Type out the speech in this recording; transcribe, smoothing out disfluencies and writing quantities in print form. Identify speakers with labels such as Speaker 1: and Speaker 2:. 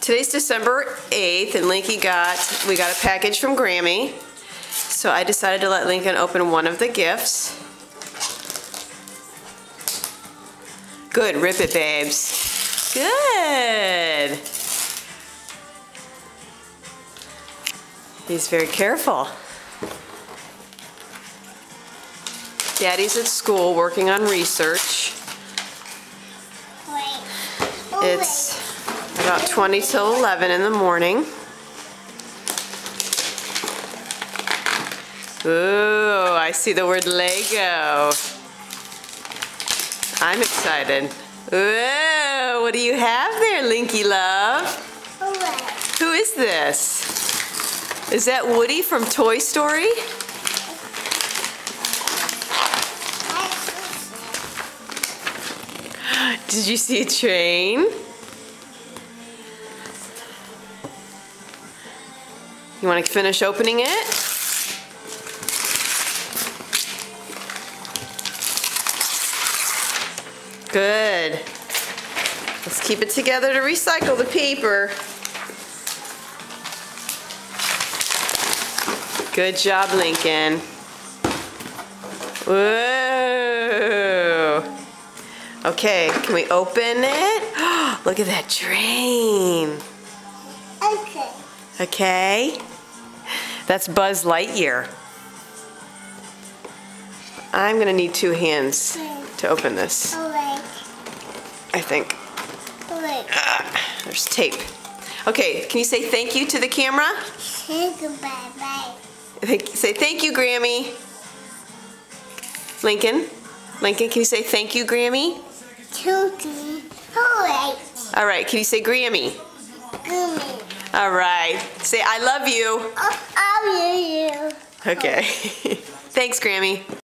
Speaker 1: Today's December 8th, and we got a package from Grammy. So I decided to let Lincoln open one of the gifts. Good, rip it, babes. Good. He's very careful. Daddy's at school working on research. It's about 20 till 11 in the morning. Ooh, I see the word Lego. I'm excited. Ooh, what do you have there, Linky love? Who is this? Is that Woody from Toy Story? Did you see a train? You want to finish opening it? Good. Let's keep it together to recycle the paper. Good job, Lincoln. Whoa. Okay, can we open it? Look at that train.
Speaker 2: Okay.
Speaker 1: Okay. That's Buzz Lightyear. I'm gonna need two hands to open this. I think. There's tape. Okay, can you say thank you to the camera?
Speaker 2: Thank you, bye-bye.
Speaker 1: Say thank you, Grammy. Lincoln, can you say thank you, Grammy? All right, can you say Grammy?
Speaker 2: Grammy.
Speaker 1: All right, say I love you.
Speaker 2: I love you.
Speaker 1: Okay. Thanks, Grammy.